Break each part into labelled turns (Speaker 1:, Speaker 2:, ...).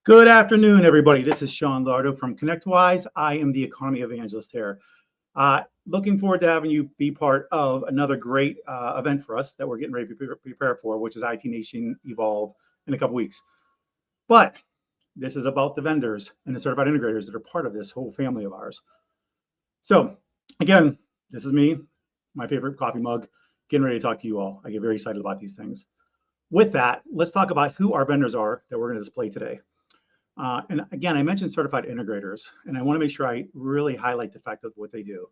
Speaker 1: Good afternoon, everybody. This is Sean Lardo from ConnectWise. I am the economy evangelist here. Looking forward to having you be part of another great event for us that we're getting ready to prepare for, which is IT Nation Evolve in a couple weeks. But this is about the vendors and the certified integrators that are part of this whole family of ours. So again, this is me, my favorite coffee mug, getting ready to talk to you all. I get very excited about these things. With that, let's talk about who our vendors are that we're going to display today. And again, I mentioned certified integrators, and I want to make sure I really highlight the fact of what they do.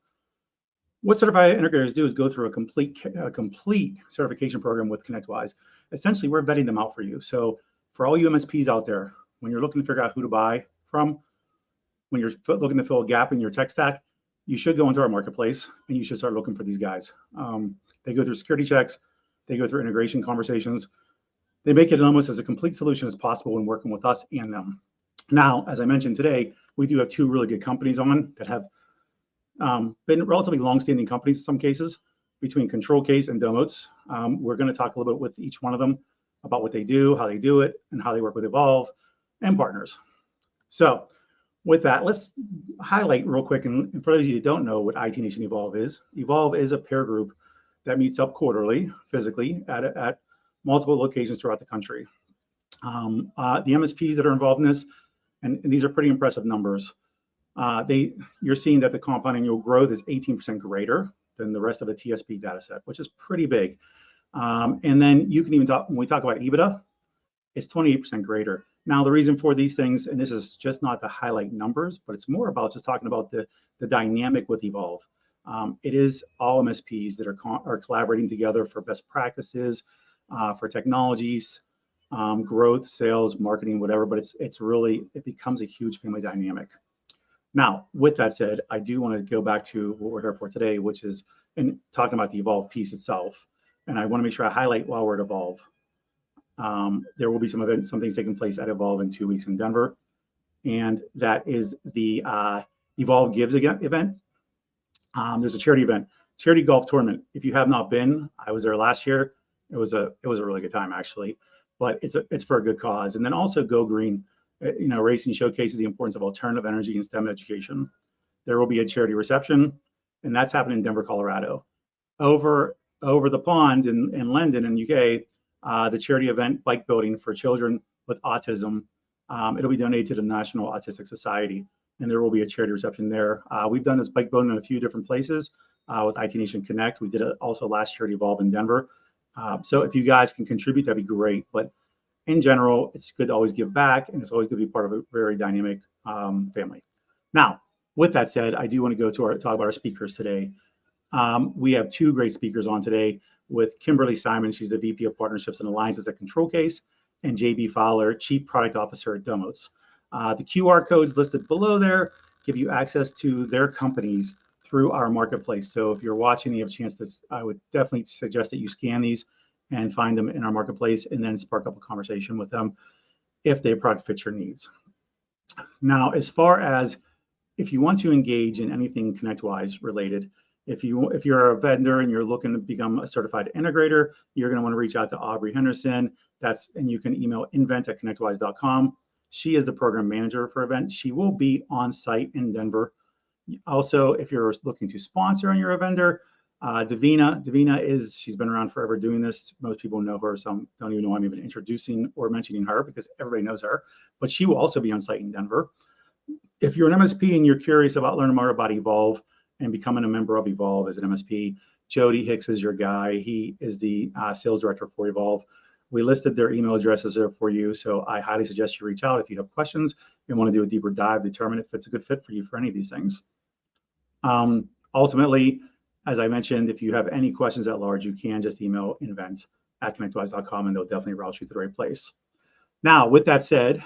Speaker 1: What certified integrators do is go through a complete certification program with ConnectWise. Essentially, we're vetting them out for you. So for all you MSPs out there, when you're looking to figure out who to buy from, when you're looking to fill a gap in your tech stack, you should go into our marketplace and you should start looking for these guys. They go through security checks. They go through integration conversations. They make it almost as a complete solution as possible when working with us and them. Now, as I mentioned today, we do have two really good companies on that have been relatively long-standing companies in some cases, between ControlCase and Domotz. We're going to talk a little bit with each one of them about what they do, how they do it, and how they work with Evolve and partners. So with that, let's highlight real quick, and for those of you who don't know what IT Nation Evolve is a peer group that meets up quarterly, physically, at multiple locations throughout the country. The MSPs that are involved in this, and these are pretty impressive numbers. You're seeing that the compound annual growth is 18% greater than the rest of the TSP data set, which is pretty big. And then you can even talk, when we talk about EBITDA, it's 28% greater. Now, the reason for these things, and this is just not to highlight numbers, but it's more about just talking about the dynamic with Evolve. It is all MSPs that are collaborating together for best practices, for technologies, growth, sales, marketing, whatever, but it becomes a huge family dynamic. Now, with that said, I do want to go back to what we're here for today, which is in talking about the Evolve piece itself. And I want to make sure I highlight while we're at Evolve. There will be some things taking place at Evolve in 2 weeks in Denver. And that is the Evolve Gives event. There's a charity event, charity golf tournament. If you have not been, I was there last year. It was a really good time, actually. But it's for a good cause. And then also Go Green, racing showcases the importance of alternative energy and STEM education. There will be a charity reception, and that's happening in Denver, Colorado. Over the pond in London in UK, the charity event Bike Building for Children with Autism, it'll be donated to the National Autistic Society, and there will be a charity reception there. We've done this bike building in a few different places with IT Nation Connect. We did it also last year at Evolve in Denver. So if you guys can contribute, that'd be great. But in general, it's good to always give back, and it's always good to be part of a very dynamic family. Now, with that said, I do want to talk about our speakers today. We have two great speakers on today with Kimberly Simon. She's the VP of Partnerships and Alliances at ControlCase, and JB Fowler, Chief Product Officer at Domotz. The QR codes listed below there give you access to their companies through our marketplace. So if you're watching, you have a chance to, I would definitely suggest that you scan these and find them in our marketplace and then spark up a conversation with them if their product fits your needs. Now, as far as if you want to engage in anything ConnectWise related, if you're a vendor and you're looking to become a certified integrator, you're going to want to reach out to Aubrey Henderson. And you can email invent@connectwise.com. She is the program manager for event. She will be on site in Denver. Also, if you're looking to sponsor and you're a vendor, Davina she's been around forever doing this. Most people know her, so I don't even know I'm even introducing or mentioning her because everybody knows her, but she will also be on site in Denver. If you're an MSP and you're curious about learning more about Evolve and becoming a member of Evolve as an MSP, Jody Hicks is your guy. He is the sales director for Evolve. We listed their email addresses there for you, so I highly suggest you reach out if you have questions and want to do a deeper dive, determine if it's a good fit for you for any of these things. Ultimately, as I mentioned, if you have any questions at large, you can just email invent@connectwise.com and they'll definitely route you to the right place. Now, with that said,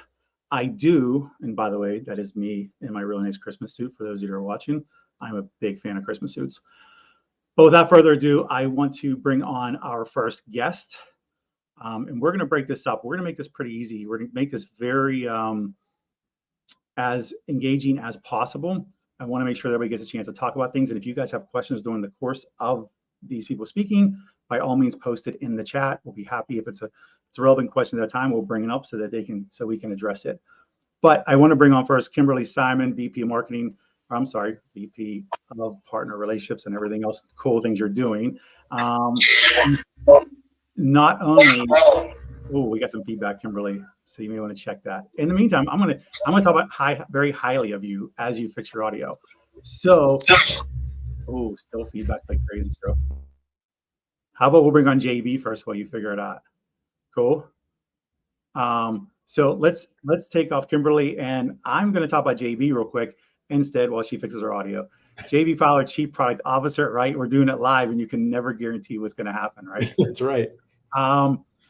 Speaker 1: I do, and by the way, that is me in my really nice Christmas suit for those of you who are watching. I'm a big fan of Christmas suits. But without further ado, I want to bring on our first guest. And we're going to break this up. We're going to make this pretty easy. We're going to make this very as engaging as possible. I want to make sure that everybody gets a chance to talk about things. And if you guys have questions during the course of these people speaking, by all means, post it in the chat. We'll be happy if it's a relevant question at a time. We'll bring it up so that we can address it. But I want to bring on first Kimberly Simon, VP of Marketing. I'm sorry, VP of Partner Relationships and everything else cool things you're doing. Not only, oh, we got some feedback, Kimberly. So you may want to check that. In the meantime, I'm gonna talk about very highly of you as you fix your audio. So, oh, still feedback like crazy, bro. How about we'll bring on JV first while you figure it out? Cool. So let's take off Kimberly, and I'm going to talk about JV real quick instead while she fixes her audio. JV Fowler, Chief Product Officer, right? We're doing it live, and you can never guarantee what's going to happen, right?
Speaker 2: That's right.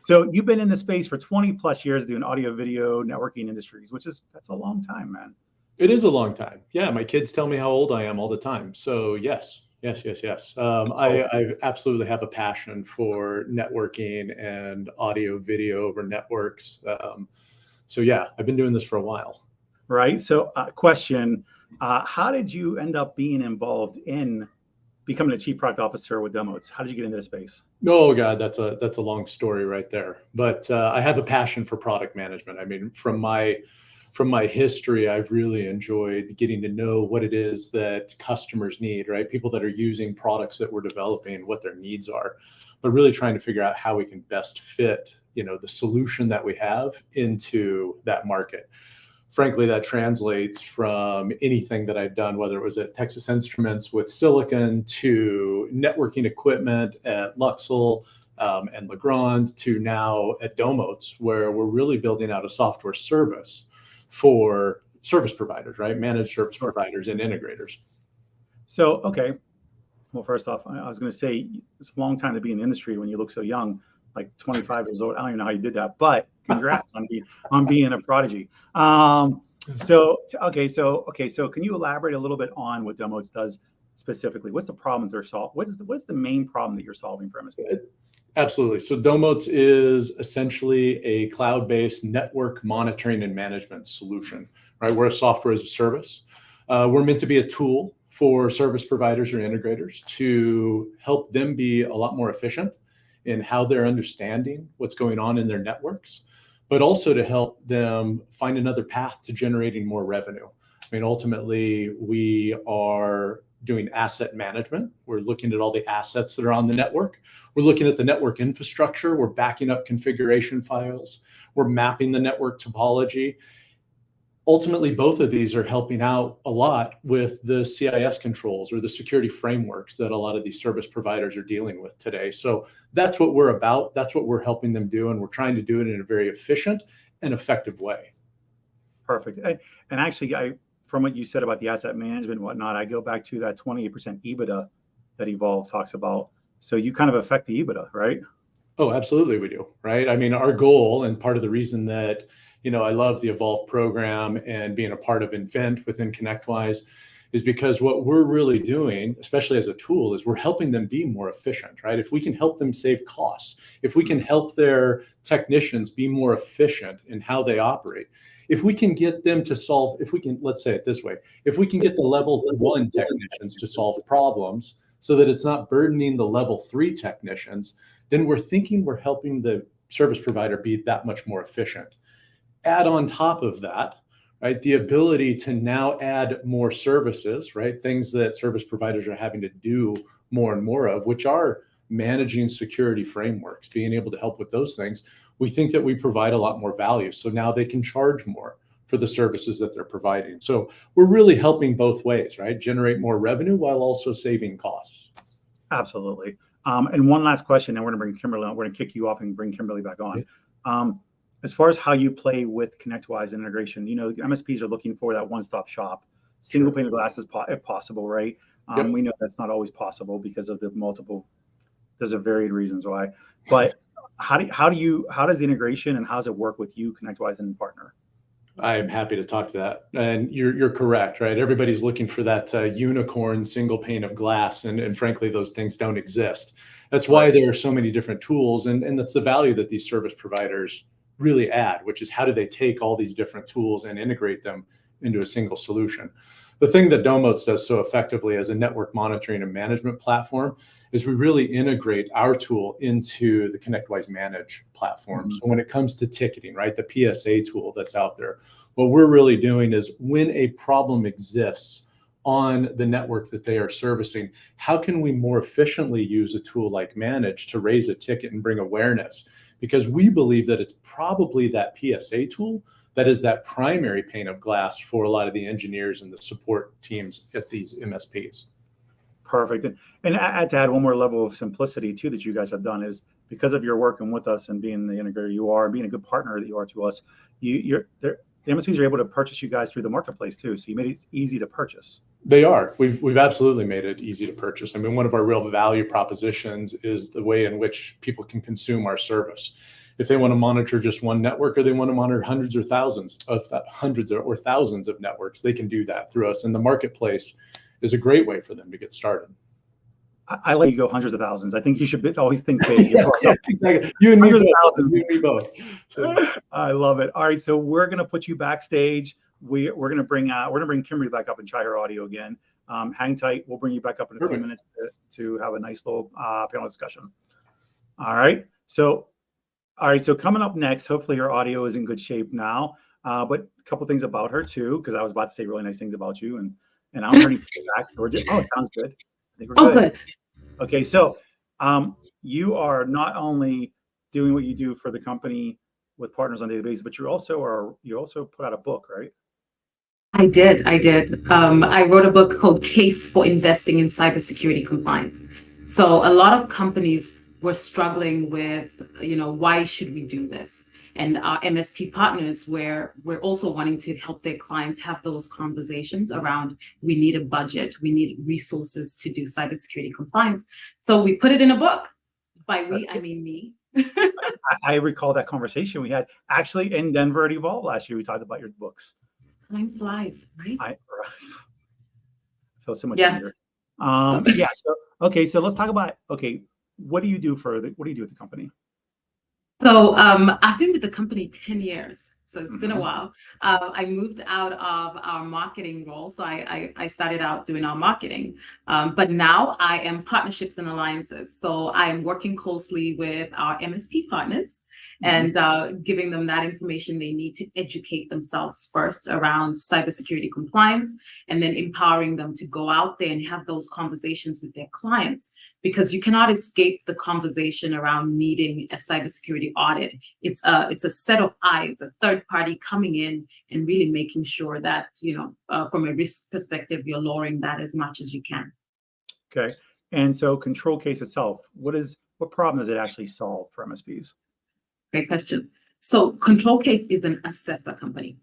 Speaker 1: So you've been in the space for 20 plus years doing audio, video, networking industries, that's a long time, man.
Speaker 2: It is a long time. Yeah, my kids tell me how old I am all the time. So yes. I absolutely have a passion for networking and audio, video over networks. So yeah, I've been doing this for a while.
Speaker 1: Right. So question, how did you end up being involved in becoming a chief product officer with Domotz? How did you get into the space?
Speaker 2: Oh God, that's a long story right there. But I have a passion for product management. I mean, from my history, I've really enjoyed getting to know what it is that customers need, right? People that are using products that we're developing, what their needs are, but really trying to figure out how we can best fit, the solution that we have into that market. Frankly, that translates from anything that I've done, whether it was at Texas Instruments with silicon to networking equipment at Luxel and Legrand to now at Domotz, where we're really building out a software service for service providers, right? Managed service providers and integrators.
Speaker 1: So, okay. Well, first off, I was going to say it's a long time to be in the industry when you look so young, like 25 years old. I don't even know how you did that, but congrats on being a prodigy. So can you elaborate a little bit on what Domotz does specifically? What's the problem that they're solving? What's the main problem that you're solving for MSPs?
Speaker 2: Absolutely. So Domotz is essentially a cloud-based network monitoring and management solution, right? We're a software as a service. We're meant to be a tool for service providers or integrators to help them be a lot more efficient in how they're understanding what's going on in their networks, but also to help them find another path to generating more revenue. I mean, ultimately, we are doing asset management. We're looking at all the assets that are on the network. We're looking at the network infrastructure. We're backing up configuration files. We're mapping the network topology. Ultimately, both of these are helping out a lot with the CIS controls or the security frameworks that a lot of these service providers are dealing with today. So that's what we're about. That's what we're helping them do. And we're trying to do it in a very efficient and effective way.
Speaker 1: Perfect. And actually, from what you said about the asset management and whatnot, I go back to that 28% EBITDA that Evolve talks about. So you kind of affect the EBITDA, right?
Speaker 2: Oh, absolutely we do, right? I mean, our goal and part of the reason that, I love the Evolve program and being a part of Invent within ConnectWise is because what we're really doing, especially as a tool, is we're helping them be more efficient, right? If we can help them save costs, if we can help their technicians be more efficient in how they operate, if we can get them to solve, let's say it this way, if we can get the level 1 technicians to solve problems so that it's not burdening the level 3 technicians, then we're thinking we're helping the service provider be that much more efficient. Add on top of that, right, the ability to now add more services, right, things that service providers are having to do more and more of, which are managing security frameworks, being able to help with those things. We think that we provide a lot more value. So now they can charge more for the services that they're providing. So we're really helping both ways, right? Generate more revenue while also saving costs.
Speaker 1: Absolutely. And one last question, and we're going to bring Kimberly on. We're going to kick you off and bring Kimberly back on. Yeah. As far as how you play with ConnectWise integration, MSPs are looking for that one-stop shop, single pane of glass if possible, right? Yep. We know that's not always possible because of there's a varied reasons why. But how does the integration and how does it work with you, ConnectWise and partner?
Speaker 2: I'm happy to talk to that. And you're correct, right? Everybody's looking for that unicorn single pane of glass. And frankly, those things don't exist. That's why there are so many different tools. And that's the value that these service providers really add, which is how do they take all these different tools and integrate them into a single solution. The thing that Domotz does so effectively as a network monitoring and management platform is we really integrate our tool into the ConnectWise Manage platform. Mm-hmm. So when it comes to ticketing, right, the PSA tool that's out there, What we're really doing is when a problem exists on the network that they are servicing, how can we more efficiently use a tool like Manage to raise a ticket and bring awareness? Because we believe that it's probably that PSA tool that is that primary pane of glass for a lot of the engineers and the support teams at these MSPs.
Speaker 1: Perfect. And to add one more level of simplicity too that you guys have done is because of your working with us and being the integrator you are, and being a good partner that you are to us, the MSPs are able to purchase you guys through the marketplace too. So you made it easy to purchase.
Speaker 2: They are. We've absolutely made it easy to purchase. I mean, one of our real value propositions is the way in which people can consume our service. If they want to monitor just one network, or they want to monitor hundreds or thousands of networks, they can do that through us. And the marketplace is a great way for them to get started.
Speaker 1: I let you go hundreds of thousands. I think you should always think big.
Speaker 2: Yeah, exactly. You and me both. So.
Speaker 1: I love it. All right, so we're gonna put you backstage. We're gonna bring Kimberly back up and try her audio again. Hang tight. We'll bring you back up in a few minutes to have a nice little panel discussion. All right. So coming up next, hopefully her audio is in good shape now. But a couple things about her too, because I was about to say really nice things about you, and I'm hearing feedback. So it sounds good. I think we're good. Okay, so you are not only doing what you do for the company with partners on a daily basis, but you also put out a book, right?
Speaker 3: I did. I wrote a book called Case for Investing in Cybersecurity Compliance. So a lot of companies were struggling with, why should we do this? And our MSP partners, where we're also wanting to help their clients have those conversations around, we need a budget, we need resources to do cybersecurity compliance. So we put it in a book. By we, I mean me.
Speaker 1: I recall that conversation we had actually in Denver at Evolve last year. We talked about your books.
Speaker 3: Time flies, right?
Speaker 1: I feel so much easier. So let's talk about, what do you do with the company?
Speaker 3: So I've been with the company 10 years. So it's been a while. I moved out of our marketing role. So I started out doing our marketing, but now I am partnerships and alliances. So I'm working closely with our MSP partners and giving them that information they need to educate themselves first around cybersecurity compliance, and then empowering them to go out there and have those conversations with their clients, because you cannot escape the conversation around needing a cybersecurity audit. It's a set of eyes, a third party coming in and really making sure that, from a risk perspective, you're lowering that as much as you can.
Speaker 1: Okay. And so ControlCase itself, what problem does it actually solve for MSPs?
Speaker 3: Great question. So ControlCase is an assessor company.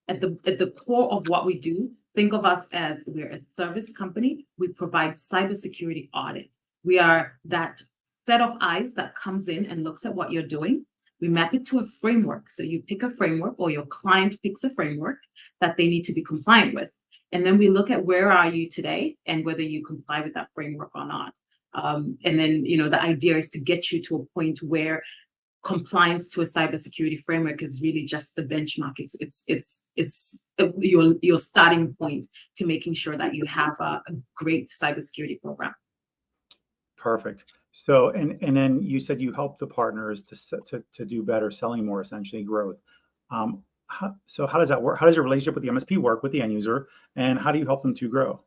Speaker 3: At the core of what we do, think of us as we're a service company. We provide cybersecurity audit. We are that set of eyes that comes in and looks at what you're doing. We map it to a framework. So you pick a framework, or your client picks a framework that they need to be compliant with. And then we look at where are you today and whether you comply with that framework or not. And then, the idea is to get you to a point where compliance to a cybersecurity framework is really just the benchmark. It's your starting point to making sure that you have a great cybersecurity program.
Speaker 1: Perfect. So, and then you said you help the partners to do better, selling more, essentially growth. So how does that work? How does your relationship with the MSP work with the end user, and how do you help them to grow?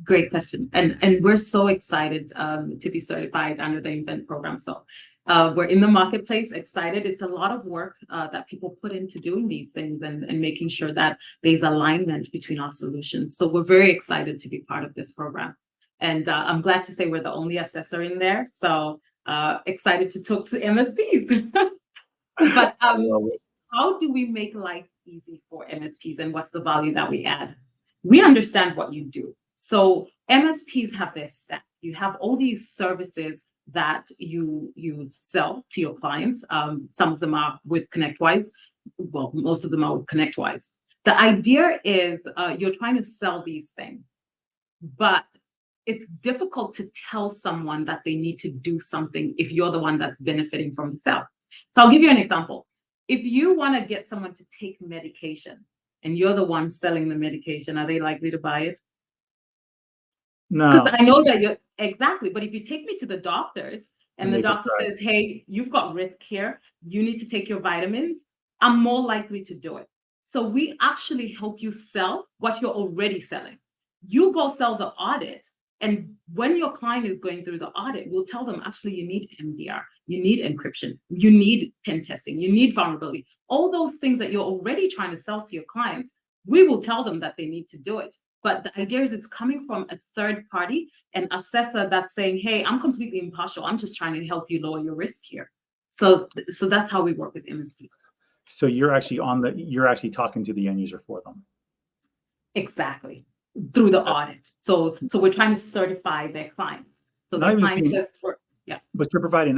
Speaker 3: Great question. And we're so excited to be certified under the Invent program. So we're in the marketplace, excited. It's a lot of work that people put into doing these things and making sure that there's alignment between our solutions. So we're very excited to be part of this program. And I'm glad to say we're the only assessor in there. So excited to talk to MSPs. But how do we make life easy for MSPs, and what's the value that we add? We understand what you do. So MSPs have their stack. You have all these services that you sell to your clients. Some of them are with ConnectWise. Well, most of them are with ConnectWise. The idea is you're trying to sell these things, but it's difficult to tell someone that they need to do something if you're the one that's benefiting from the sale. So I'll give you an example. If you want to get someone to take medication and you're the one selling the medication, are they likely to buy it?
Speaker 1: No.
Speaker 3: Because I know that you're exactly, but if you take me to the doctors and the doctor says, hey, you've got risk here, you need to take your vitamins, I'm more likely to do it. So we actually help you sell what you're already selling. You go sell the audit. And when your client is going through the audit, we'll tell them, actually, you need MDR, you need encryption, you need pen testing, you need vulnerability. All those things that you're already trying to sell to your clients, we will tell them that they need to do it. But the idea is it's coming from a third party, an assessor that's saying, hey, I'm completely impartial. I'm just trying to help you lower your risk here. So that's how we work with MSPs.
Speaker 1: So you're actually talking to the end user for them.
Speaker 3: Exactly. Through the audit. So we're trying to certify their client. So the client says yeah.
Speaker 1: But you're providing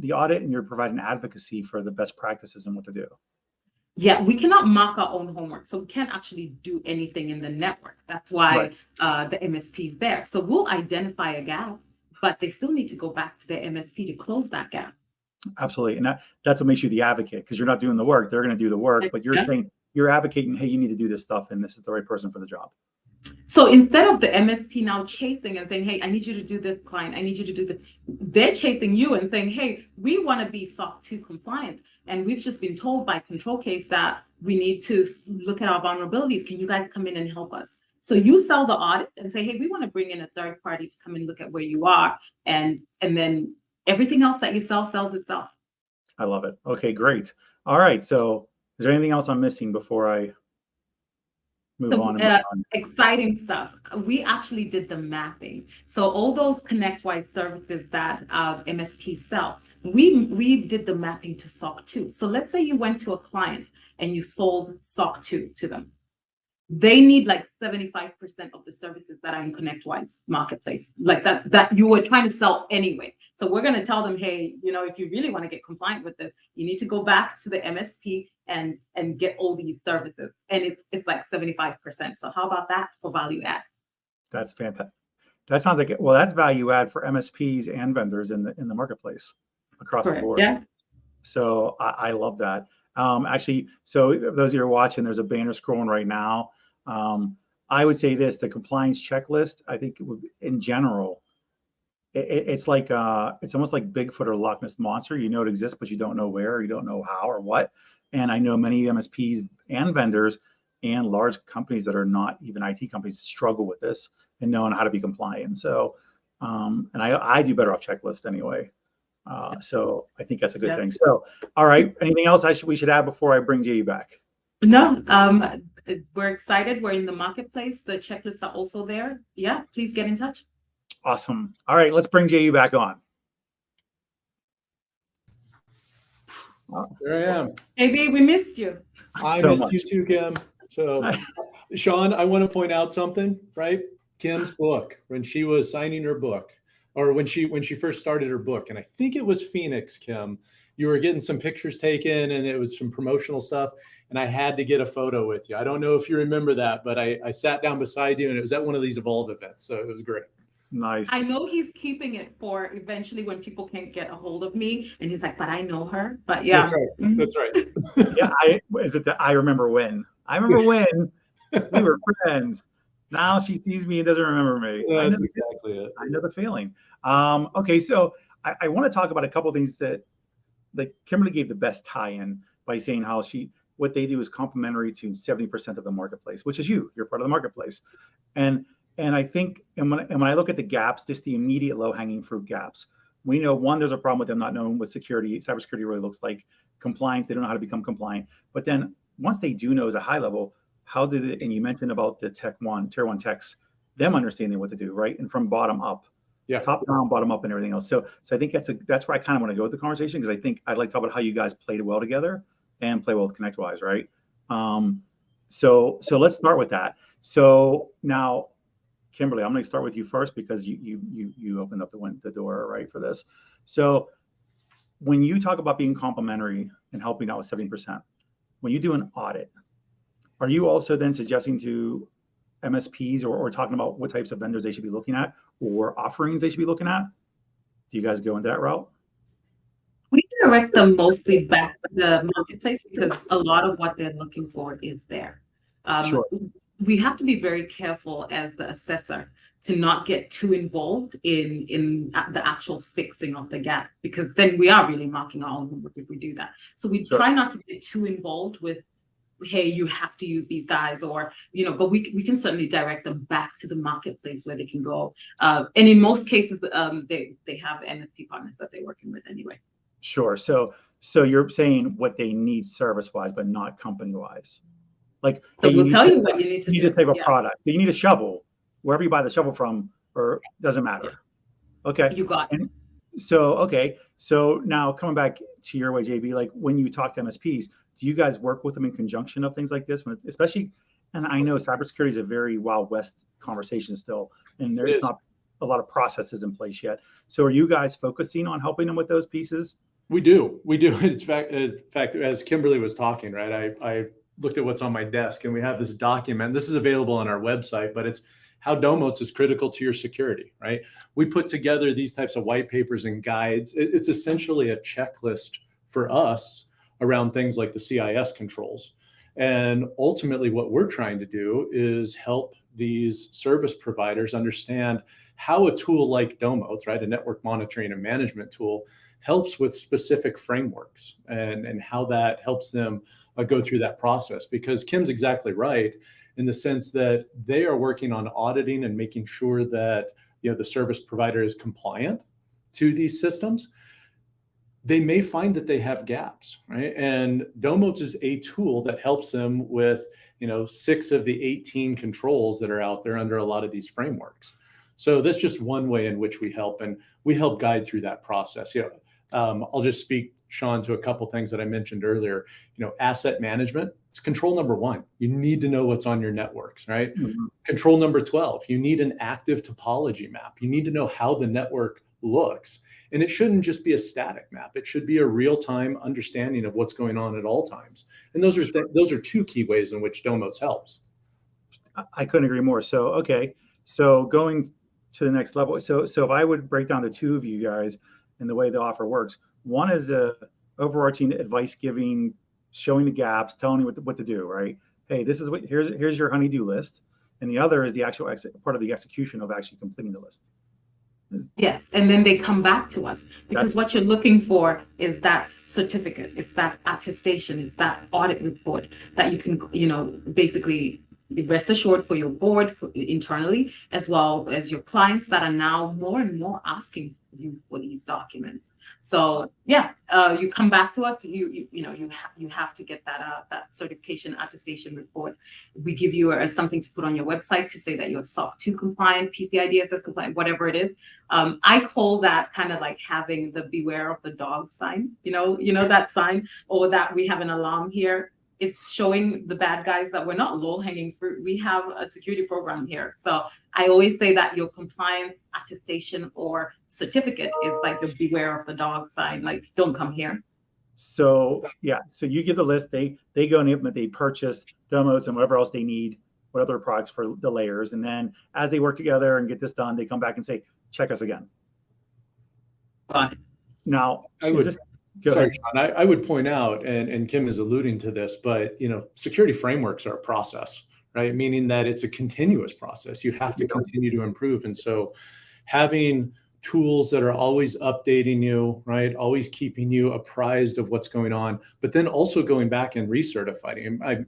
Speaker 1: the audit, and you're providing advocacy for the best practices and what to do.
Speaker 3: Yeah, we cannot mark our own homework. So we can't actually do anything in the network. That's why the MSP is there. So we'll identify a gap, but they still need to go back to their MSP to close that gap.
Speaker 1: Absolutely. And that's what makes you the advocate, because you're not doing the work. They're going to do the work, but you're saying, you're advocating, hey, you need to do this stuff, and this is the right person for the job.
Speaker 3: So instead of the MSP now chasing and saying, hey, I need you to do this, client, I need you to do this, they're chasing you and saying, hey, we want to be SOC 2 compliant. And we've just been told by ControlCase that we need to look at our vulnerabilities. Can you guys come in and help us? So you sell the audit and say, hey, we want to bring in a third party to come and look at where you are. And then everything else that you sell sells itself.
Speaker 1: I love it. Okay, great. All right. So is there anything else I'm missing before I move on?
Speaker 3: Exciting stuff. We actually did the mapping. So all those ConnectWise services that MSPs sell, we did the mapping to SOC 2. So let's say you went to a client and you sold SOC 2 to them. They need like 75% of the services that are in ConnectWise marketplace, like that you were trying to sell anyway. So we're going to tell them, hey, if you really want to get compliant with this, you need to go back to the MSP and get all these services. And it's like 75%. So how about that for value add?
Speaker 1: That's fantastic. That sounds like that's value add for MSPs and vendors in the marketplace across the board.
Speaker 3: Yeah.
Speaker 1: So I love that. Actually, so those of you who are watching, there's a banner scrolling right now. I would say this: the compliance checklist, I think in general, it's like it's almost like Bigfoot or Loch Ness Monster. You know it exists, but you don't know where, you don't know how or what. And I know many MSPs and vendors and large companies that are not even IT companies struggle with this and knowing how to be compliant. So, and I do better off checklist anyway. So I think that's a good thing. So, all right. Anything else we should add before I bring Jay back?
Speaker 3: No, we're excited. We're in the marketplace. The checklists are also there. Yeah, please get in touch.
Speaker 1: Awesome. All right, let's bring Jay back on.
Speaker 2: There I am.
Speaker 3: Maybe we missed you.
Speaker 2: I missed you too, Kim. So, Sean, I want to point out something, right? Kim's book, when she was signing her book, or when she first started her book, and I think it was Phoenix, Kim, you were getting some pictures taken and it was some promotional stuff, and I had to get a photo with you. I don't know if you remember that, but I sat down beside you and it was at one of these Evolve events. So it was great.
Speaker 1: Nice.
Speaker 3: I know he's keeping it for eventually when people can't get a hold of me, and he's like, but I know her. But yeah.
Speaker 2: That's right.
Speaker 3: Mm-hmm.
Speaker 2: That's right.
Speaker 1: Yeah, I remember when. I remember when we were friends. Now she sees me and doesn't remember me.
Speaker 2: That's exactly it.
Speaker 1: I know the feeling. Okay, so I want to talk about a couple of things that Kimberly gave the best tie-in by saying how what they do is complementary to 70% of the marketplace, which is you're part of the marketplace. And I think, and when I look at the gaps, just the immediate low-hanging fruit gaps, we know, one, there's a problem with them not knowing what cybersecurity really looks like. Compliance, they don't know how to become compliant. But then once they do know as a high level, how did it, and you mentioned about the tier one techs, them understanding what to do, right? And from bottom up, top down, bottom up, and everything else. So I think that's where I kind of want to go with the conversation, because I think I'd like to talk about how you guys played well together and play well with ConnectWise, right? So let's start with that. So now, Kimberly, I'm going to start with you first, because you opened up the door, right, for this. So when you talk about being complementary and helping out with 70%, when you do an audit, are you also then suggesting to MSPs or talking about what types of vendors they should be looking at or offerings they should be looking at? Do you guys go into that route?
Speaker 3: We direct them mostly back to the marketplace, because a lot of what they're looking for is there.
Speaker 1: Sure.
Speaker 3: We have to be very careful as the assessor to not get too involved in the actual fixing of the gap, because then we are really marking our own homework if we do that. So we try not to get too involved with hey, you have to use these guys, or, but we can certainly direct them back to the marketplace where they can go. And in most cases, they have MSP partners that they're working with anyway.
Speaker 1: Sure. So you're saying what they need service-wise, but not company-wise. Like,
Speaker 3: So
Speaker 1: hey,
Speaker 3: we'll tell you what you need to do.
Speaker 1: You need this type of product. You need a shovel, wherever you buy the shovel from, or doesn't matter.
Speaker 3: Yeah.
Speaker 1: Okay.
Speaker 3: You got it.
Speaker 1: Okay. So now coming back to your way, JB, like when you talk to MSPs, do you guys work with them in conjunction of things like this? Especially, and I know cybersecurity is a very Wild West conversation still, and there's not a lot of processes in place yet. So are you guys focusing on helping them with those pieces?
Speaker 2: We do. In fact, as Kimberly was talking, right, I looked at what's on my desk, and we have this document. This is available on our website, but it's how Domotz is critical to your security, right? We put together these types of white papers and guides. It's essentially a checklist for us around things like the CIS controls. And ultimately what we're trying to do is help these service providers understand how a tool like Domotz, right, a network monitoring and management tool, helps with specific frameworks and how that helps them go through that process. Because Kim's exactly right in the sense that they are working on auditing and making sure that the service provider is compliant to these systems. They may find that they have gaps, right? And Domotz is a tool that helps them with 6 of the 18 controls that are out there under a lot of these frameworks. So that's just one way in which we help, and we help guide through that process. I'll just speak, Sean, to a couple things that I mentioned earlier. Asset management, it's control number 1. You need to know what's on your networks, right? Mm-hmm. Control number 12, you need an active topology map. You need to know how the network looks. And it shouldn't just be a static map. It should be a real-time understanding of what's going on at all times. And those are 2 key ways in which Domotz helps.
Speaker 1: I couldn't agree more. So, okay. So going to the next level. So if I would break down the 2 of you guys and the way the offer works, one is a overarching advice giving, showing the gaps, telling you what to do, right? Hey, this is here's your honey-do list. And the other is the actual part of the execution of actually completing the list.
Speaker 3: Yes, and then they come back to us because what you're looking for is that certificate, it's that attestation, it's that audit report that you can, basically rest assured for your board internally, as well as your clients that are now more and more asking you for these documents. So you come back to us. You have to get that certification attestation report. We give you something to put on your website to say that you're SOC 2 compliant, PCI DSS compliant, whatever it is. I call that kind of like having the beware of the dog sign. That sign, or that we have an alarm here. It's showing the bad guys that we're not low-hanging fruit. We have a security program here. So I always say that your compliance attestation or certificate is like the beware of the dog sign, like don't come here.
Speaker 1: So so you give the list, they go and implement, they purchase Domotz and whatever else they need, what other products for the layers. And then as they work together and get this done, they come back and say, check us again.
Speaker 3: Fine.
Speaker 1: Now,
Speaker 2: Sorry, Sean, I would point out, and Kim is alluding to this, but security frameworks are a process, right? Meaning that it's a continuous process. You have to continue to improve. And so having tools that are always updating you, right? Always keeping you apprised of what's going on, but then also going back and recertifying.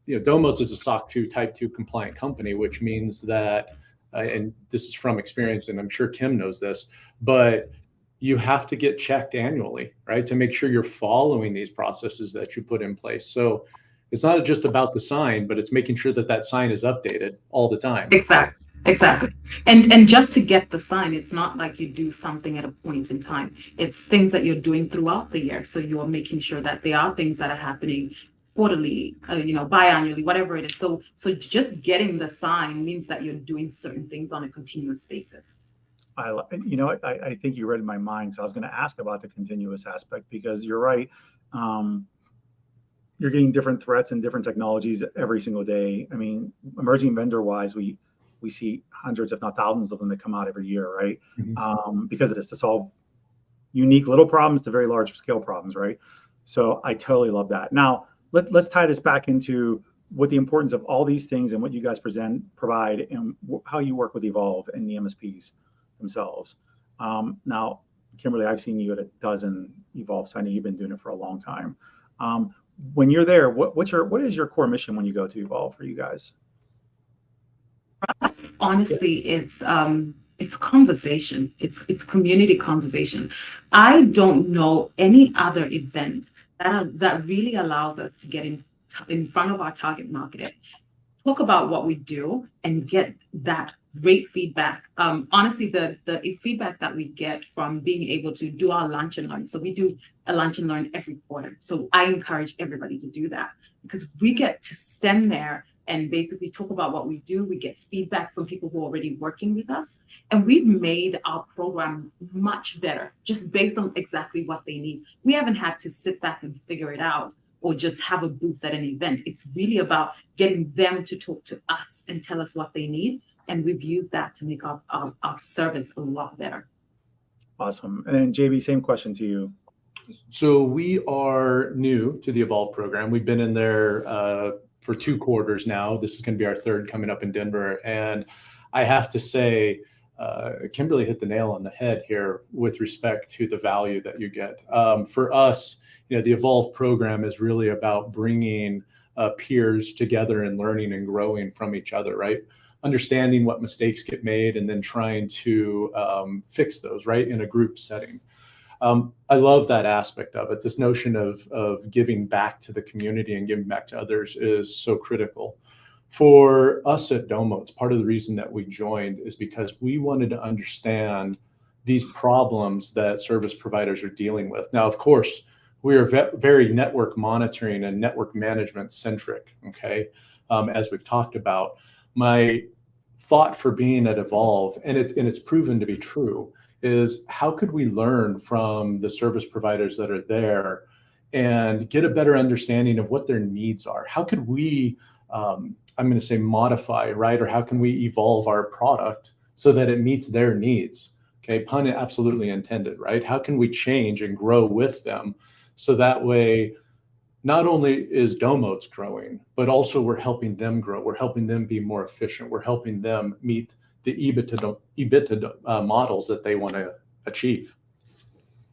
Speaker 2: Domotz is a SOC 2 Type 2 compliant company, which means that, and this is from experience, and I'm sure Kim knows this, but you have to get checked annually, right? To make sure you're following these processes that you put in place. So it's not just about the sign, but it's making sure that sign is updated all the time.
Speaker 3: Exactly. And just to get the sign, it's not like you do something at a point in time. It's things that you're doing throughout the year. So you're making sure that there are things that are happening quarterly, biannually, whatever it is. So just getting the sign means that you're doing certain things on a continuous basis.
Speaker 1: I think you read my mind. So I was going to ask about the continuous aspect, because you're right. You're getting different threats and different technologies every single day. I mean, emerging vendor wise, we see hundreds, if not thousands of them that come out every year, right? Mm-hmm. Because it is to solve unique little problems to very large scale problems, right? So I totally love that. Now let's tie this back into what the importance of all these things and what you guys provide and how you work with Evolve and the MSPs themselves. Now, Kimberly, I've seen you at a dozen Evolve, so I know you've been doing it for a long time. when you're there, what is your core mission when you go to Evolve for you guys?
Speaker 3: Honestly, it's conversation. It's community conversation. I don't know any other event that really allows us to get in front of our target market, talk about what we do, and get that great feedback. Honestly, the feedback that we get from being able to do our lunch and learn. So we do a lunch and learn every quarter. So I encourage everybody to do that, because we get to stand there and basically talk about what we do. We get feedback from people who are already working with us. And we've made our program much better just based on exactly what they need. We haven't had to sit back and figure it out or just have a booth at an event. It's really about getting them to talk to us and tell us what they need. And we've used that to make our service a lot better.
Speaker 1: Awesome. And then JB, same question to you.
Speaker 2: So we are new to the Evolve program. We've been in there for 2 quarters now. This is going to be our 3rd coming up in Denver. And I have to say, Kimberly hit the nail on the head here with respect to the value that you get. For us, the Evolve program is really about bringing peers together and learning and growing from each other, right? Understanding what mistakes get made and then trying to fix those, right, in a group setting. I love that aspect of it. This notion of giving back to the community and giving back to others is so critical. For us at Domotz, part of the reason that we joined is because we wanted to understand these problems that service providers are dealing with. Now, of course, we are very network monitoring and network management centric, okay, as we've talked about. My thought for being at Evolve, and it's proven to be true, is how could we learn from the service providers that are there and get a better understanding of what their needs are? How could we, I'm going to say modify, right? Or how can we evolve our product so that it meets their needs? Okay, pun absolutely intended, right? How can we change and grow with them so that way not only is Domotz growing, but also we're helping them grow. We're helping them be more efficient. We're helping them meet the EBITDA models that they want to achieve.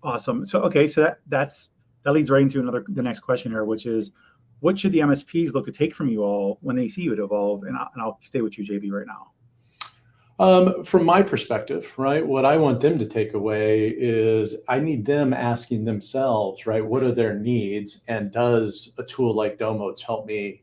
Speaker 1: Awesome. So, okay, so that leads right into the next question here, which is, what should the MSPs look to take from you all when they see you at Evolve? And I'll stay with you, JB, right now.
Speaker 2: From my perspective, right, what I want them to take away is I need them asking themselves, right, what are their needs, and does a tool like Domotz help me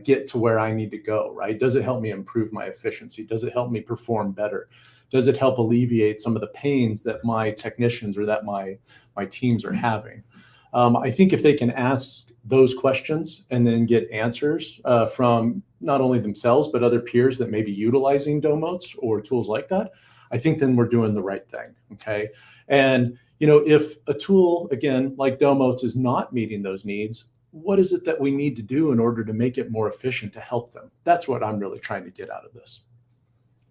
Speaker 2: get to where I need to go, right? Does it help me improve my efficiency? Does it help me perform better? Does it help alleviate some of the pains that my technicians or that my teams are having? I think if they can ask those questions and then get answers from not only themselves, but other peers that may be utilizing Domotz or tools like that, I think then we're doing the right thing, okay? And, if a tool, again, like Domotz is not meeting those needs, what is it that we need to do in order to make it more efficient to help them? That's what I'm really trying to get out of this.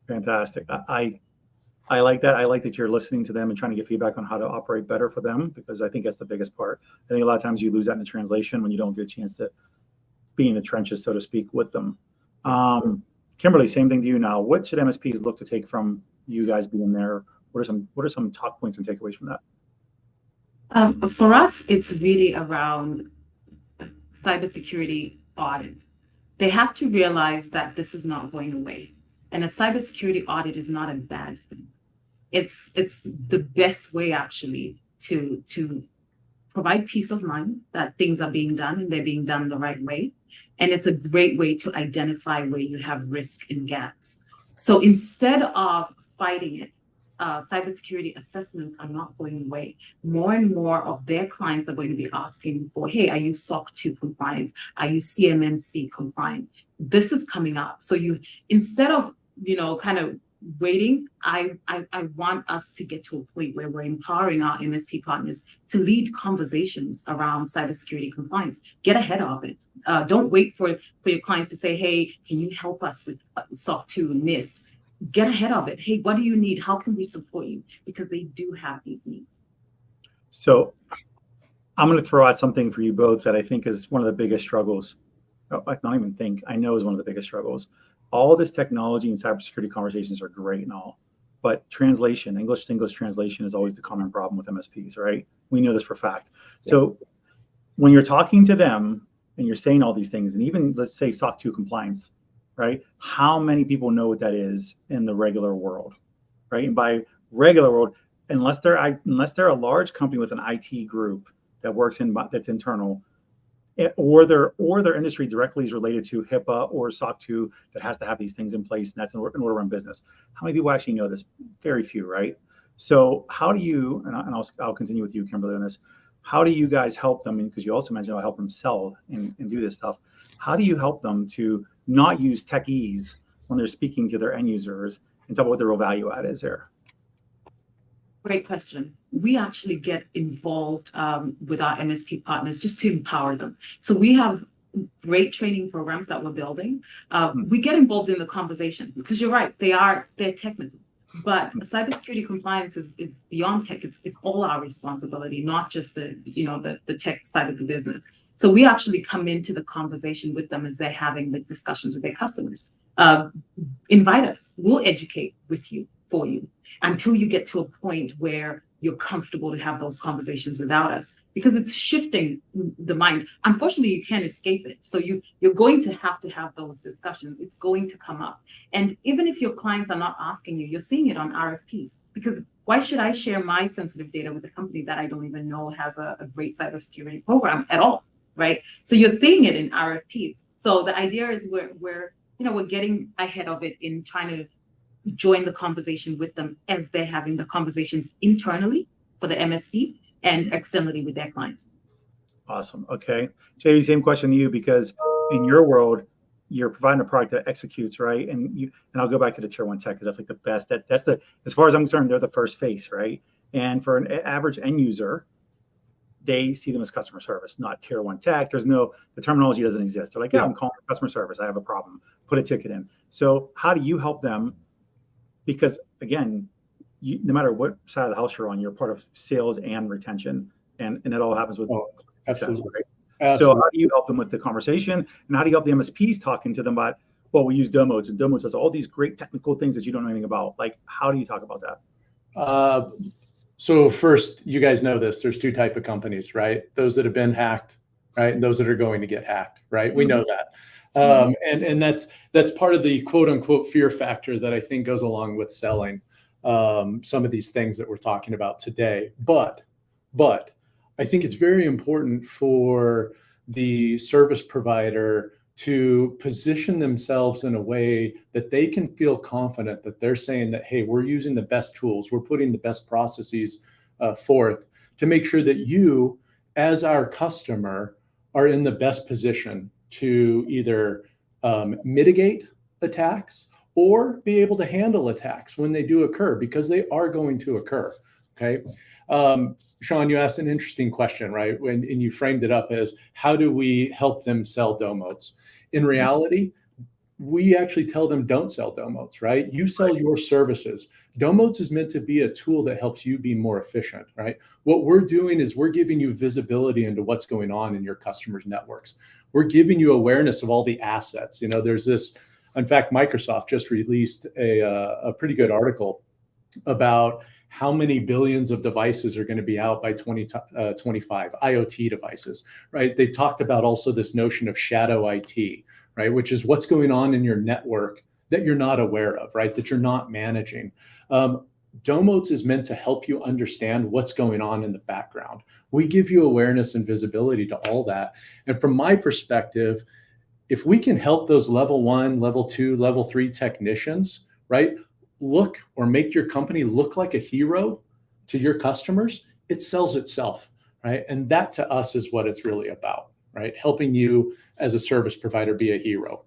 Speaker 1: Fantastic. I like that. I like that you're listening to them and trying to get feedback on how to operate better for them, because I think that's the biggest part. I think a lot of times you lose that in the translation when you don't get a chance to be in the trenches, so to speak, with them. Kimberly, same thing to you now. What should MSPs look to take from you guys being there? What are some top points and takeaways from that?
Speaker 3: For us, it's really around cybersecurity audit. They have to realize that this is not going away. And a cybersecurity audit is not a bad thing. It's the best way actually to provide peace of mind that things are being done and they're being done the right way. And it's a great way to identify where you have risk and gaps. So instead of fighting it, cybersecurity assessments are not going away. More and more of their clients are going to be asking for, hey, are you SOC 2 compliant? Are you CMMC compliant? This is coming up. So instead of, kind of waiting, I want us to get to a point where we're empowering our MSP partners to lead conversations around cybersecurity compliance. Get ahead of it. Don't wait for your client to say, hey, can you help us with SOC 2 and NIST? Get ahead of it. Hey, what do you need? How can we support you? Because they do have these needs.
Speaker 1: So I'm going to throw out something for you both that I think is one of the biggest struggles. I don't even think, I know is one of the biggest struggles. All this technology and cybersecurity conversations are great and all, but translation, English to English translation is always the common problem with MSPs, right? We know this for a fact. So when you're talking to them and you're saying all these things, and even let's say SOC 2 compliance, right? How many people know what that is in the regular world, right? And by regular world, unless they're a large company with an IT group that works that's internal, or their industry directly is related to HIPAA or SOC 2 that has to have these things in place, and that's in order to run business. How many people actually know this? Very few, right? So how do you, and I'll continue with you, Kimberly, on this. How do you guys help them? Because you also mentioned I'll help them sell and do this stuff. How do you help them to not use techies when they're speaking to their end users and talk about what the real value add is there?
Speaker 3: Great question. We actually get involved with our MSP partners just to empower them. So we have great training programs that we're building. We get involved in the conversation because you're right, they're technical. But cybersecurity compliance is beyond tech. It's all our responsibility, not just the tech side of the business. So we actually come into the conversation with them as they're having the discussions with their customers. Invite us. We'll educate with you, for you, until you get to a point where you're comfortable to have those conversations without us, because it's shifting the mind. Unfortunately, you can't escape it. So you're going to have those discussions. It's going to come up. And even if your clients are not asking you, you're seeing it on RFPs, because why should I share my sensitive data with a company that I don't even know has a great cybersecurity program at all, right? So you're seeing it in RFPs. So the idea is we're getting ahead of it in trying to join the conversation with them as they're having the conversations internally for the MSP and externally with their clients.
Speaker 1: Awesome. Okay. JV, same question to you, because in your world, you're providing a product that executes, right? And I'll go back to the tier 1 tech because that's like the best. That's as far as I'm concerned, they're the first face, right? And for an average end user, they see them as customer service, not tier 1 tech. The terminology doesn't exist. They're like, yeah, I'm calling customer service. I have a problem. Put a ticket in. So how do you help them? Because again, no matter what side of the house you're on, you're part of sales and retention, and it all happens with success, right? Absolutely. So how do you help them with the conversation, and how do you help the MSPs talking to them about, well, we use Domotz, and Domotz does all these great technical things that you don't know anything about? Like, how do you talk about that?
Speaker 2: So first, you guys know this. There's 2 types of companies, right? Those that have been hacked, right, and those that are going to get hacked, right? We know that. And that's part of the quote unquote fear factor that I think goes along with selling some of these things that we're talking about today. But I think it's very important for the service provider to position themselves in a way that they can feel confident that they're saying that, hey, we're using the best tools, we're putting the best processes forth to make sure that you, as our customer, are in the best position to either mitigate attacks or be able to handle attacks when they do occur, because they are going to occur. Okay. Sean, you asked an interesting question, right? And you framed it up as, how do we help them sell Domotz? In reality, we actually tell them, don't sell Domotz, right? You sell your services. Domotz is meant to be a tool that helps you be more efficient, right? What we're doing is we're giving you visibility into what's going on in your customers' networks. We're giving you awareness of all the assets. There's this, in fact, Microsoft just released a pretty good article about how many billions of devices are going to be out by 2025, IoT devices, right? They talked about also this notion of shadow IT, right? Which is what's going on in your network that you're not aware of, right? That you're not managing. Domotz is meant to help you understand what's going on in the background. We give you awareness and visibility to all that. And from my perspective, if we can help those level 1, level 2, level 3 technicians, right, look or make your company look like a hero to your customers, it sells itself, right? And that to us is what it's really about, right? Helping you as a service provider be a hero.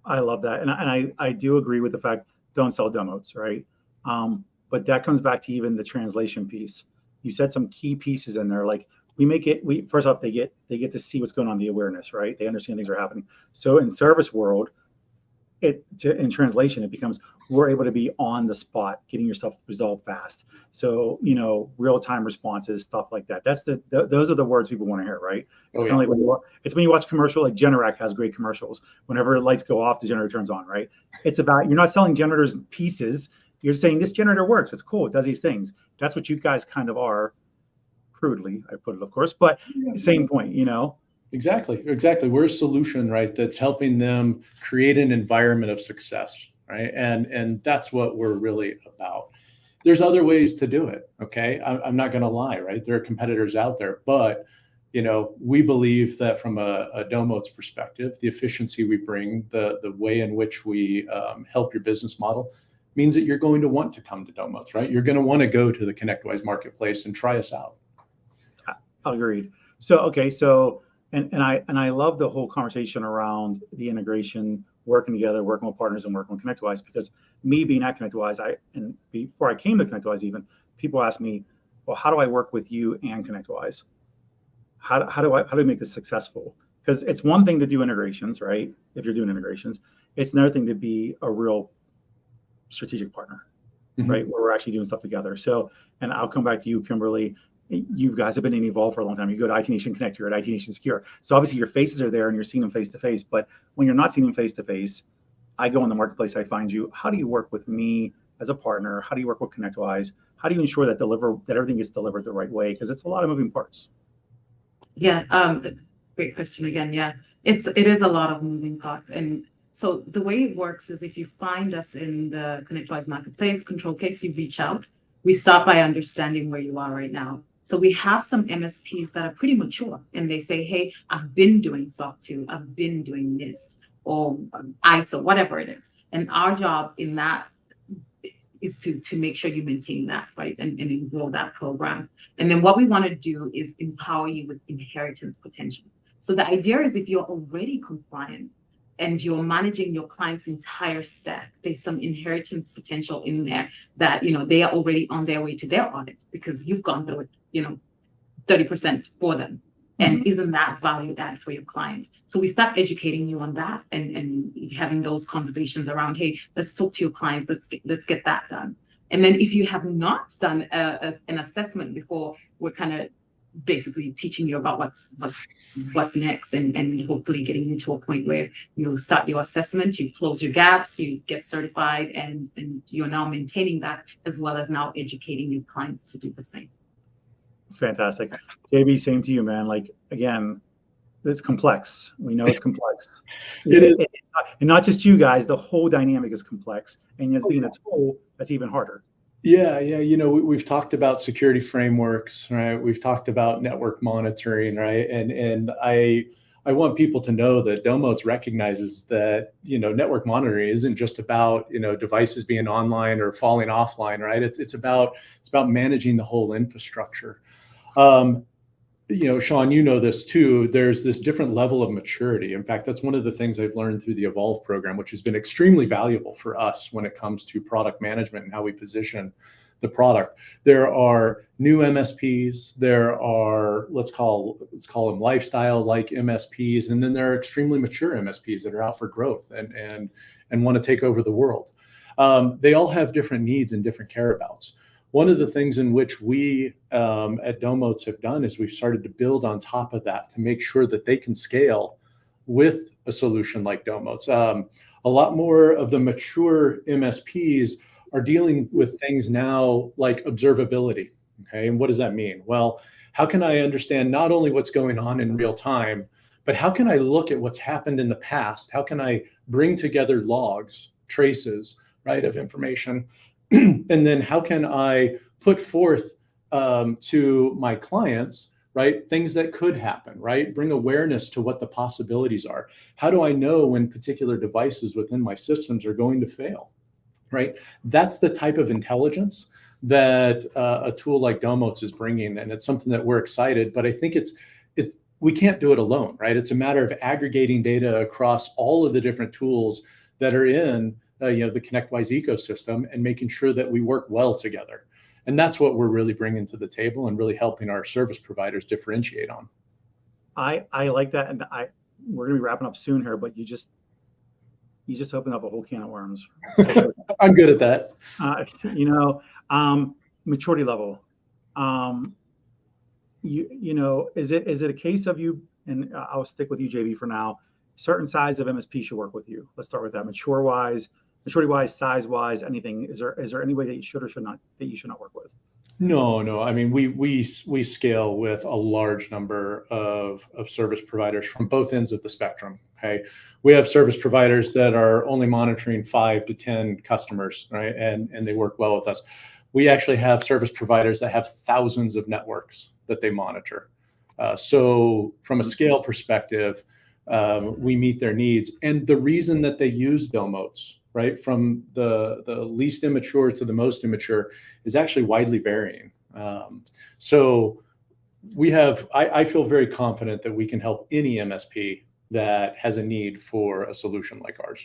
Speaker 1: I love that. And I do agree with the fact, don't sell Domotz, right? But that comes back to even the translation piece. You said some key pieces in there, like first off, they get to see what's going on, the awareness, right? They understand things are happening. So in service world, in translation, it becomes, we're able to be on the spot, getting yourself resolved fast. So, real-time responses, stuff like that. Those are the words people want to hear, right? It's kind of like when you watch commercial, like Generac has great commercials. Whenever lights go off, the generator turns on, right? It's about, you're not selling generators pieces. You're saying this generator works. It's cool. It does these things. That's what you guys kind of are crudely, I put it, of course, but same point, you know.
Speaker 2: Exactly. We're a solution, right, that's helping them create an environment of success, right? And that's what we're really about. There's other ways to do it, okay? I'm not going to lie, right? There are competitors out there, but you know, we believe that from a Domotz perspective, the efficiency we bring, the way in which we help your business model means that you're going to want to come to Domotz, right? You're going to want to go to the ConnectWise marketplace and try us out.
Speaker 1: Agreed. So, okay. So, and I love the whole conversation around the integration, working together, working with partners and working with ConnectWise, because me being at ConnectWise, and before I came to ConnectWise even, people ask me, well, how do I work with you and ConnectWise? How do I make this successful? Because it's one thing to do integrations, right? If you're doing integrations, it's another thing to be a real strategic partner, right? Where we're actually doing stuff together. So, and I'll come back to you, Kimberly. You guys have been in Evolve for a long time. You go to IT Nation Connect, you're at IT Nation Secure. So obviously your faces are there and you're seeing them face to face. But when you're not seeing them face to face, I go in the marketplace, I find you. How do you work with me as a partner? How do you work with ConnectWise? How do you ensure that everything gets delivered the right way? Because it's a lot of moving parts.
Speaker 3: Yeah, great question again. Yeah, it is a lot of moving parts. And so the way it works is if you find us in the ConnectWise marketplace, ControlCase, you reach out. We start by understanding where you are right now. So we have some MSPs that are pretty mature and they say, hey, I've been doing SOC 2, I've been doing NIST or ISO, whatever it is. And our job in that is to make sure you maintain that, right? And grow that program. And then what we want to do is empower you with inheritance potential. So the idea is if you're already compliant and you're managing your client's entire stack, there's some inheritance potential in there that, you know, they are already on their way to their audit because you've gone through it, you know, 30% for them. And isn't that value add for your client? So we start educating you on that and having those conversations around, hey, let's talk to your clients, let's get that done. And then if you have not done an assessment before, we're kind of basically teaching you about what's next and hopefully getting you to a point where you start your assessment, you close your gaps, you get certified, and you're now maintaining that as well as now educating your clients to do the same.
Speaker 1: Fantastic. JB, same to you, man. Like, again, it's complex. We know it's complex.
Speaker 2: It is.
Speaker 1: And not just you guys, the whole dynamic is complex. And as being a tool, that's even harder.
Speaker 2: Yeah. You know, we've talked about security frameworks, right? We've talked about network monitoring, right? And I want people to know that Domotz recognizes that, you know, network monitoring isn't just about, you know, devices being online or falling offline, right? It's about managing the whole infrastructure. You know, Sean, you know this too. There's this different level of maturity. In fact, that's one of the things I've learned through the Evolve program, which has been extremely valuable for us when it comes to product management and how we position the product. There are new MSPs. There are, let's call them lifestyle-like MSPs, and then there are extremely mature MSPs that are out for growth and want to take over the world. They all have different needs and different care-abouts. One of the things in which we at Domotz have done is we've started to build on top of that to make sure that they can scale with a solution like Domotz. A lot more of the mature MSPs are dealing with things now like observability. Okay, and what does that mean? Well, how can I understand not only what's going on in real time, but how can I look at what's happened in the past? How can I bring together logs, traces, right, of information? And then how can I put forth to my clients, right, things that could happen, right? Bring awareness to what the possibilities are. How do I know when particular devices within my systems are going to fail, right? That's the type of intelligence that a tool like Domotz is bringing, and it's something that we're excited. But I think we can't do it alone, right? It's a matter of aggregating data across all of the different tools that are in you know, the ConnectWise ecosystem and making sure that we work well together. And that's what we're really bringing to the table and really helping our service providers differentiate on.
Speaker 1: I like that. And we're going to be wrapping up soon here, but you just opened up a whole can of worms.
Speaker 2: I'm good at that.
Speaker 1: You know, maturity level. You know, is it a case of you, and I'll stick with you, JB, for now, certain size of MSP should work with you? Let's start with that. Maturity wise, size wise, anything. Is there any way that you should or should not work with?
Speaker 2: No. I mean, we scale with a large number of service providers from both ends of the spectrum. Okay, we have service providers that are only monitoring 5 to 10 customers, right, and they work well with us. We actually have service providers that have thousands of networks that they monitor. So from a scale perspective, we meet their needs, and the reason that they use Domotz, right, from the least immature to the most immature, is actually widely varying. So I feel very confident that we can help any MSP that has a need for a solution like ours.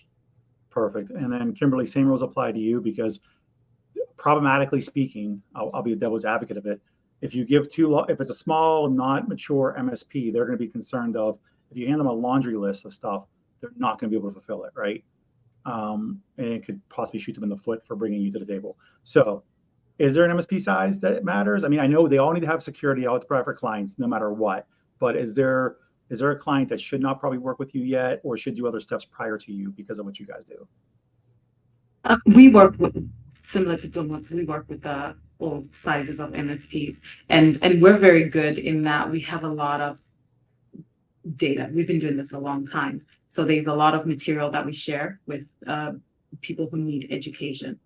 Speaker 1: Perfect. And then Kimberly, same rules apply to you, because problematically speaking, I'll be a devil's advocate of it. If you give if it's a small, not mature MSP, they're going to be concerned of, if you hand them a laundry list of stuff, they're not going to be able to fulfill it, right? And it could possibly shoot them in the foot for bringing you to the table. So is there an MSP size that matters? I mean, I know they all need to have security, all to provide for clients no matter what, but is there a client that should not probably work with you yet, or should do other steps prior to you because of what you guys do?
Speaker 3: We work with, similar to Domotz, we work with all sizes of MSPs, and we're very good in that we have a lot of data. We've been doing this a long time. So there's a lot of material that we share with people who need education.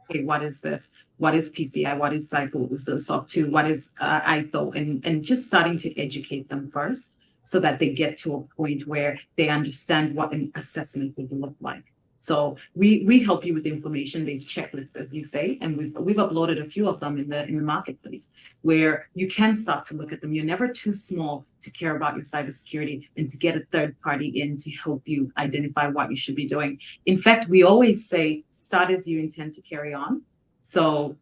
Speaker 3: Okay, what is this? What is PCI? What is cycle? So SOC 2? What is ISO? And just starting to educate them first, so that they get to a point where they understand what an assessment would look like. So we help you with information, these checklists, as you say, and we've uploaded a few of them in the marketplace, where you can start to look at them. You're never too small to care about your cybersecurity and to get a third party in to help you identify what you should be doing. In fact, we always say, start as you intend to carry on. So,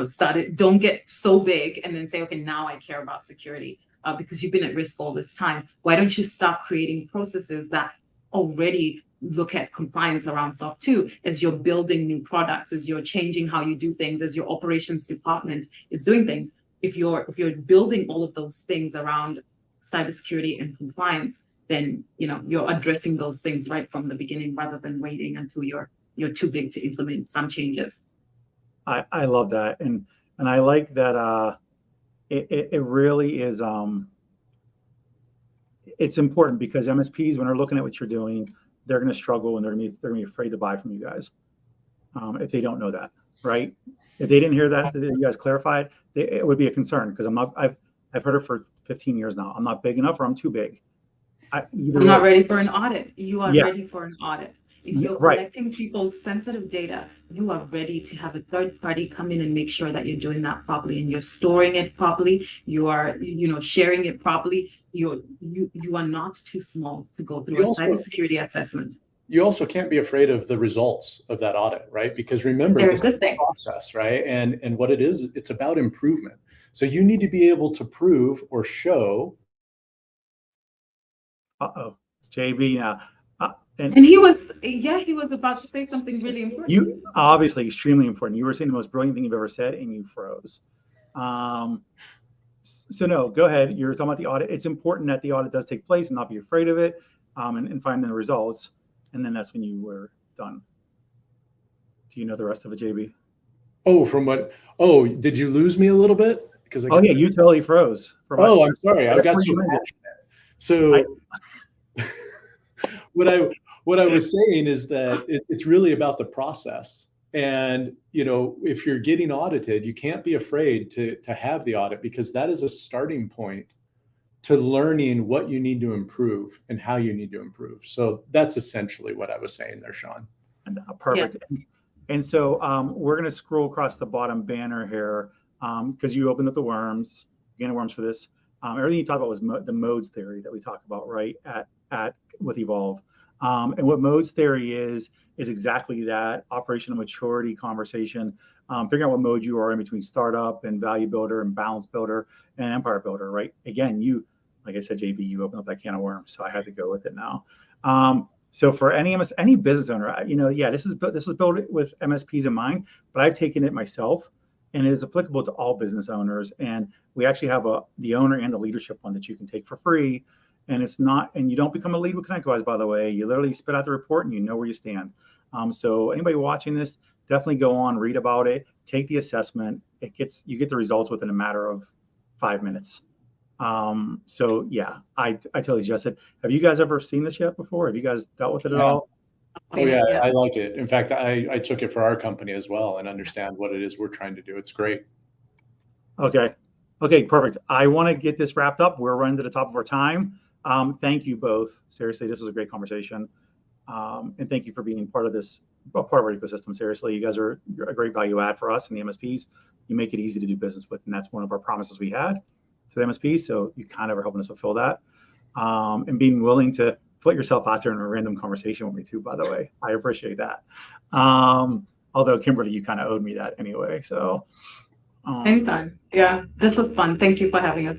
Speaker 3: start it, don't get so big and then say, okay, now I care about security, because you've been at risk all this time. Why don't you start creating processes that already look at compliance around SOC 2 as you're building new products, as you're changing how you do things, as your operations department is doing things. If you're building all of those things around cybersecurity and compliance, then you're addressing those things right from the beginning, rather than waiting until you're too big to implement some changes.
Speaker 1: I love that, and I like that. It really is. It's important, because MSPs, when they're looking at what you're doing, they're going to struggle, and they're going to be afraid to buy from you guys if they don't know that, right? If they didn't hear that you guys clarified, it would be a concern, because I've heard it for 15 years now. I'm not big enough, or I'm too big.
Speaker 3: I'm not ready for an audit. You are ready for an audit. If you're
Speaker 1: right.
Speaker 3: collecting people's sensitive data, you are ready to have a third party come in and make sure that you're doing that properly, and you're storing it properly. You are, sharing it properly. You are not too small to go through a cybersecurity assessment.
Speaker 2: You also can't be afraid of the results of that audit, right? Because remember, this is a process, right? And what it is, it's about improvement. So you need to be able to prove or show.
Speaker 1: JB now.
Speaker 3: And he was about to say something really important.
Speaker 1: You obviously extremely important. You were saying the most brilliant thing you've ever said, and you froze. So no, go ahead. You're talking about the audit. It's important that the audit does take place and not be afraid of it, and find the results. And then that's when you were done. Do you know the rest of it, JB?
Speaker 2: Oh, from what? Oh, did you lose me a little bit? Because
Speaker 1: you totally froze.
Speaker 2: I'm sorry. I got so passionate. So what I was saying is that it's really about the process. And, if you're getting audited, you can't be afraid to have the audit, because that is a starting point to learning what you need to improve and how you need to improve. So that's essentially what I was saying there, Sean.
Speaker 1: Perfect. Yeah. And so we're going to scroll across the bottom banner here, because you opened up the worms, again, worms for this. Everything you talked about was the modes theory that we talk about, right, at with Evolve. And what modes theory is exactly that operational maturity conversation, figuring out what mode you are in between startup and value builder and balance builder and empire builder, right? Again, like I said, JB, you opened up that can of worms, so I had to go with it now. So for any business owner, this was built with MSPs in mind, but I've taken it myself, and it is applicable to all business owners. And we actually have the owner and the leadership one that you can take for free. And you don't become a lead with ConnectWise, by the way. You literally spit out the report and you know where you stand. So anybody watching this, definitely go on, read about it, take the assessment. You get the results within a matter of 5 minutes. So yeah, I totally suggest it. Have you guys ever seen this yet before? Have you guys dealt with it at all?
Speaker 2: Oh yeah, I like it. In fact, I took it for our company as well and understand what it is we're trying to do. It's great.
Speaker 1: Okay. Okay, perfect. I want to get this wrapped up. We're running to the top of our time. Thank you both. Seriously, this was a great conversation. And thank you for being part of this, part of our ecosystem. Seriously, you guys are a great value add for us and the MSPs. You make it easy to do business with, and that's one of our promises we had to the MSP. So you kind of are helping us fulfill that. And being willing to put yourself out there in a random conversation with me too, by the way. I appreciate that. Although Kimberly, you kind of owed me that anyway. So
Speaker 3: anytime. Yeah, this was fun. Thank you for having us.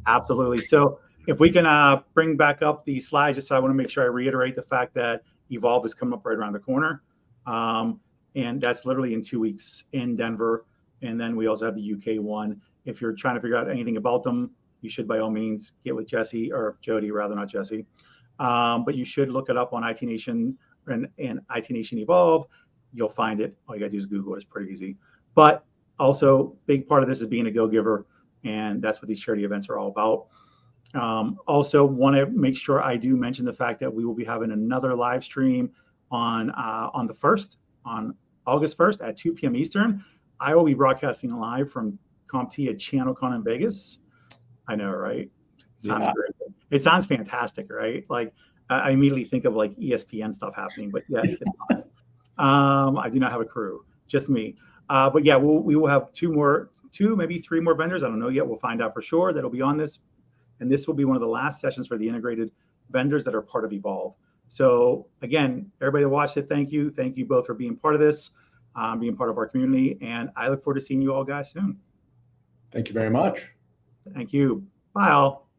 Speaker 1: Absolutely. So if we can bring back up the slides, just so I want to make sure I reiterate the fact that Evolve is coming up right around the corner. And that's literally in 2 weeks in Denver. And then we also have the UK one. If you're trying to figure out anything about them, you should by all means get with Jesse, or Jody, rather, not Jesse. But you should look it up on IT Nation and IT Nation Evolve. You'll find it. All you gotta do is Google it. It's pretty easy. But also, big part of this is being a go-giver, and that's what these charity events are all about. Also, want to make sure I do mention the fact that we will be having another live stream on the 1st, on August 1st at 2 p.m. Eastern. I will be broadcasting live from CompT at ChannelCon in Vegas. I know, right? Sounds great. It sounds fantastic, right? Like I immediately think of like ESPN stuff happening, but yeah, it's not. I do not have a crew, just me. But yeah, we will have two, maybe 3 more vendors. I don't know yet. We'll find out for sure that'll be on this. And this will be one of the last sessions for the integrated vendors that are part of Evolve. So again, everybody that watched it, thank you. Thank you both for being part of this, being part of our community. And I look forward to seeing you all guys soon.
Speaker 2: Thank you very much.
Speaker 1: Thank you. Bye all.